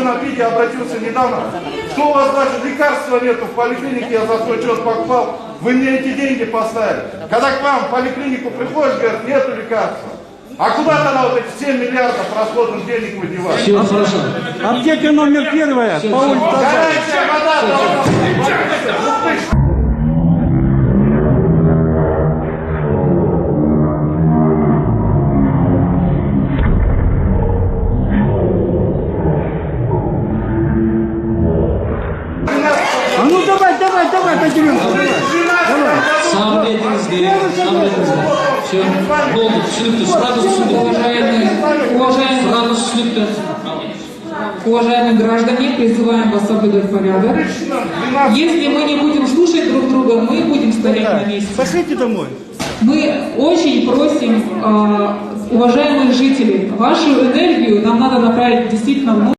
собственном виде обратился недавно, что у вас даже лекарства нету в поликлинике, я за свой счет покупал, вы мне эти деньги поставили. Когда к вам в поликлинику приходишь, говорят, нету лекарства. А куда тогда вот эти 7 миллиардов расходных денег вы деваете? Все хорошо. Аптека номер 1 по улице. Горячая вода, А ну давай, подеремся. Сам Летинский. Все. Долго. Сразу Уважаемые граждане, призываем вас соблюдать порядок. Если мы не будем слушать друг друга, мы будем стоять на месте. Пошлите домой. Мы очень просим, уважаемых жителей, вашу энергию нам надо направить действительно в